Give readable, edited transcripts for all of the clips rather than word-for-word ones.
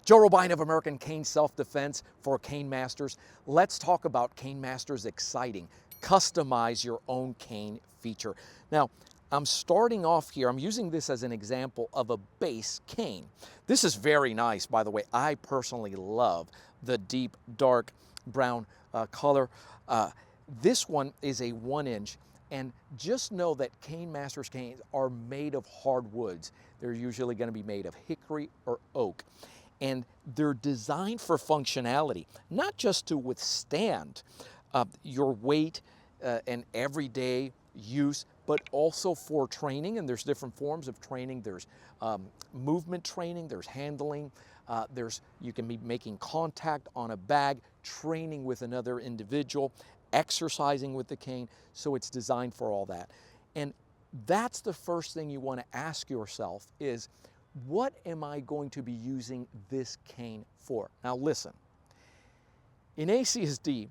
Joe Robine of American Cane Self-Defense for Cane Masters. Let's talk about Cane Masters' exciting customize your own cane feature. Now, I'm starting off here, I'm using this as an example of a base cane. This is very nice, by the way. I personally love the deep, dark brown color. This one is a 1-inch, and just know that Cane Masters canes are made of hardwoods. They're usually going to be made of hickory or oak. And they're designed for functionality, not just to withstand your weight and everyday use, but also for training. And there's different forms of training. There's movement training, there's handling, you can be making contact on a bag, training with another individual, exercising with the cane. So it's designed for all that. And that's the first thing you want to ask yourself is, what am I going to be using this cane for? Now listen, in ACSD,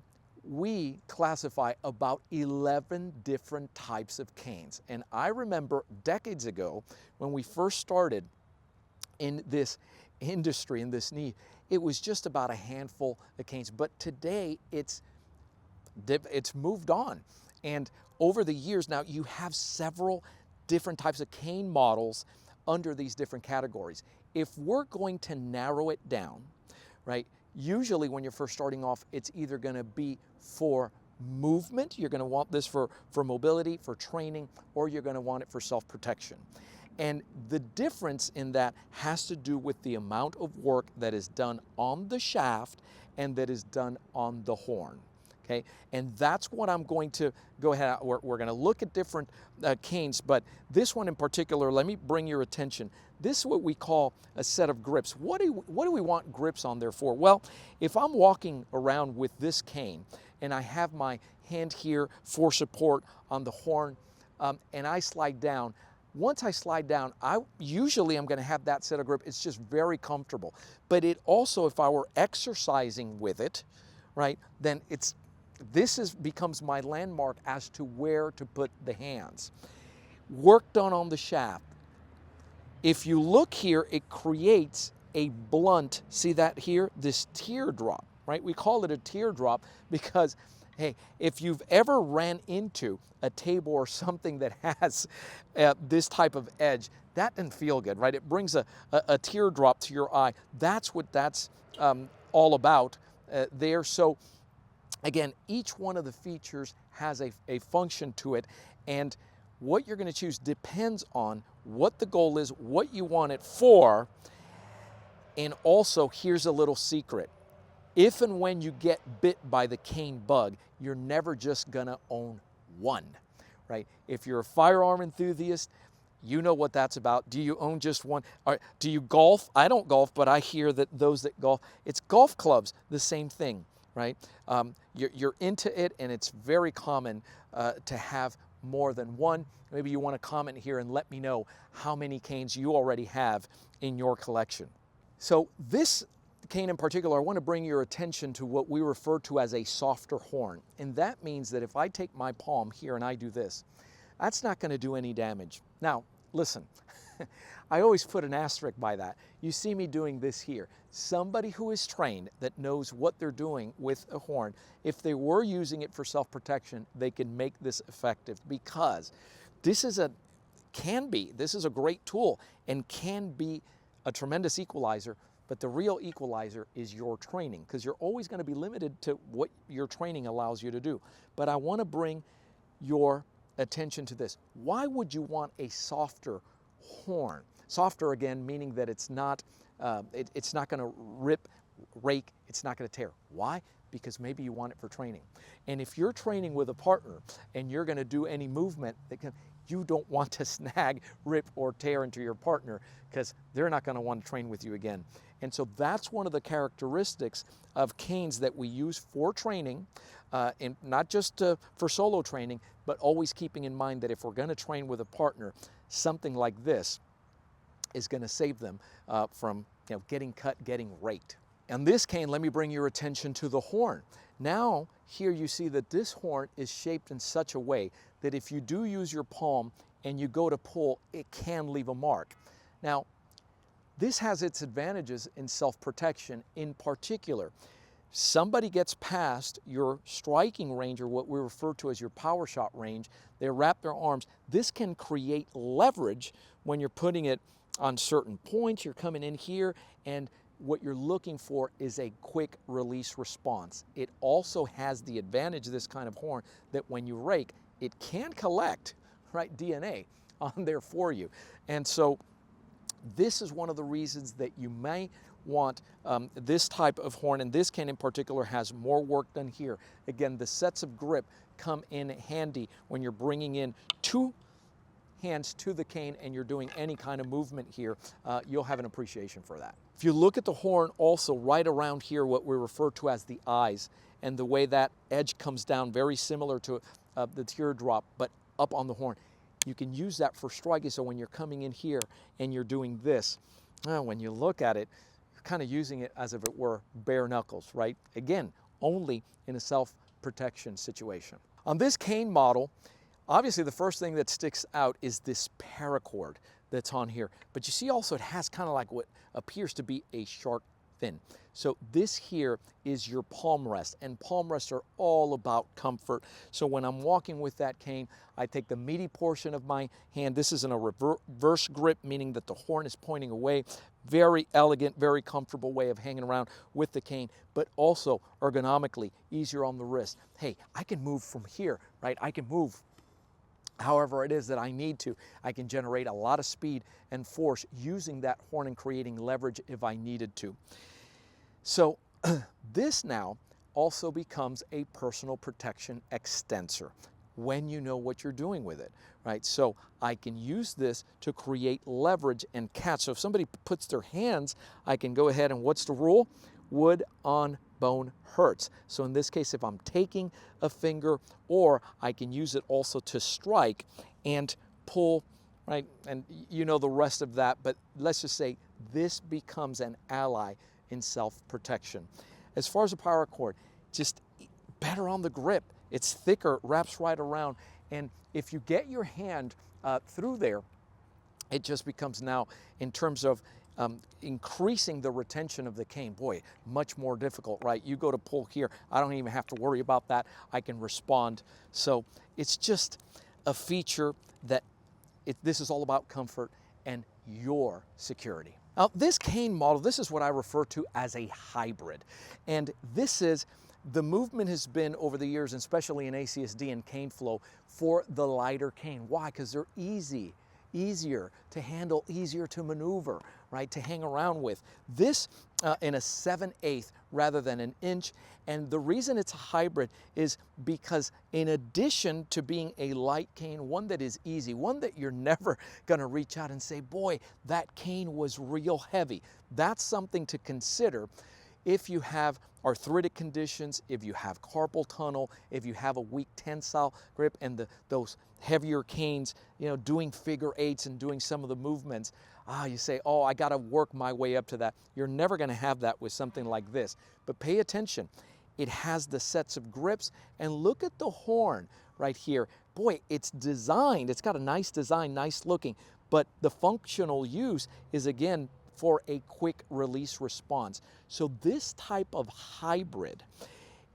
we classify about 11 different types of canes. And I remember decades ago when we first started in this industry, in this niche, it was just about a handful of canes. But today it's moved on. And over the years now, you have several different types of cane models under these different categories. If we're going to narrow it down, right, usually when you're first starting off, it's either going to be for movement, you're going to want this for mobility, for training, or you're going to want it for self-protection. And the difference in that has to do with the amount of work that is done on the shaft and that is done on the horn. Okay, and that's what I'm going to go ahead. We're going to look at different canes, but this one in particular, let me bring your attention. This is what we call a set of grips. What do we want grips on there for? Well, if I'm walking around with this cane and I have my hand here for support on the horn and I slide down, once I slide down, usually I'm going to have that set of grip. It's just very comfortable. But it also, if I were exercising with it, right, then this becomes my landmark as to where to put the hands. Work done on the shaft. If you look here, it creates a blunt, see that here? This teardrop, right? We call it a teardrop because, hey, if you've ever ran into a table or something that has this type of edge, that doesn't feel good, right? It brings a teardrop to your eye. That's what that's all about there. So again, each one of the features has a function to it, and what you're going to choose depends on what the goal is, what you want it for, and also here's a little secret. If and when you get bit by the cane bug, you're never just going to own one, right? If you're a firearm enthusiast, you know what that's about. Do you own just one? Do you golf? I don't golf, but I hear that those that golf, it's golf clubs, the same thing. Right? You're into it, and it's very common to have more than one. Maybe you want to comment here and let me know how many canes you already have in your collection. So this cane in particular, I want to bring your attention to what we refer to as a softer horn. And that means that if I take my palm here and I do this, that's not going to do any damage. Now, listen, I always put an asterisk by that. You see me doing this here. Somebody who is trained that knows what they're doing with a horn, if they were using it for self-protection, they can make this effective, because this is a great tool and can be a tremendous equalizer, but the real equalizer is your training, because you're always going to be limited to what your training allows you to do. But I want to bring your attention to this. Why would you want a softer horn? Softer, again, meaning that it's not going to rip, rake, it's not going to tear. Why? Because maybe you want it for training. And if you're training with a partner and you're going to do any movement, you don't want to snag, rip, or tear into your partner, because they're not going to want to train with you again. And so that's one of the characteristics of canes that we use for training, and not just for solo training, but always keeping in mind that if we're going to train with a partner, something like this is going to save them from getting cut, getting raked. On this cane, let me bring your attention to the horn. Now, here you see that this horn is shaped in such a way that if you do use your palm and you go to pull, it can leave a mark. Now, This has its advantages in self-protection. In particular, somebody gets past your striking range, or what we refer to as your power shot range, they wrap their arms. This can create leverage when you're putting it on certain points. You're coming in here, and what you're looking for is a quick release response. It also has the advantage of this kind of horn that when you rake, it can collect, right, DNA on there for you. And so this is one of the reasons that you may want this type of horn, and this cane in particular has more work done here. Again, the sets of grip come in handy when you're bringing in two hands to the cane and you're doing any kind of movement here. You'll have an appreciation for that. If you look at the horn also right around here, what we refer to as the eyes, and the way that edge comes down, very similar to the teardrop, but up on the horn. You can use that for striking, so when you're coming in here and you're doing this, when you look at it, you're kind of using it as if it were bare knuckles, right? Again, only in a self-protection situation. On this cane model, obviously the first thing that sticks out is this paracord that's on here. But you see also it has kind of like what appears to be a shark fin. So this here is your palm rest, and palm rests are all about comfort. So when I'm walking with that cane, I take the meaty portion of my hand. This is in a reverse grip, meaning that the horn is pointing away. Very elegant, very comfortable way of hanging around with the cane, but also ergonomically easier on the wrist. Hey, I can move from here, right? I can move however it is that I need to. I can generate a lot of speed and force using that horn and creating leverage if I needed to. So this now also becomes a personal protection extensor when you know what you're doing with it, right? So I can use this to create leverage and catch. So if somebody puts their hands, I can go ahead and what's the rule? Wood on bone hurts. So in this case, if I'm taking a finger, or I can use it also to strike and pull, right? And you know the rest of that, but let's just say this becomes an ally in self-protection. As far as the paracord, just better on the grip. It's thicker, wraps right around, and if you get your hand through there, it just becomes now, in terms of increasing the retention of the cane, boy, much more difficult, right? You go to pull here, I don't even have to worry about that. I can respond. So it's just a feature that this is all about comfort and your security. Now, this cane model, this is what I refer to as a hybrid. And this is, the movement has been over the years, especially in ACSD and cane flow, for the lighter cane. Why? Because they're easier to handle, easier to maneuver, right, to hang around with. This in a 7/8 rather than an inch, and the reason it's a hybrid is because in addition to being a light cane, one that is easy, one that you're never gonna reach out and say, boy, that cane was real heavy. That's something to consider if you have arthritic conditions, if you have carpal tunnel, if you have a weak tensile grip, and those heavier canes, you know, doing figure eights and doing some of the movements, you say, oh, I gotta work my way up to that. You're never gonna have that with something like this. But pay attention, it has the sets of grips, and look at the horn right here. Boy, it's designed, it's got a nice design, nice looking, but the functional use is, again, for a quick release response. So this type of hybrid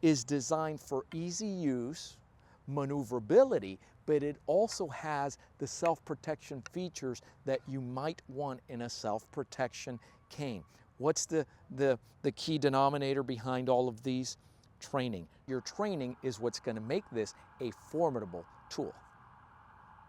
is designed for easy use, maneuverability, but it also has the self-protection features that you might want in a self-protection cane. What's the key denominator behind all of these? Training. Your training is what's going to make this a formidable tool.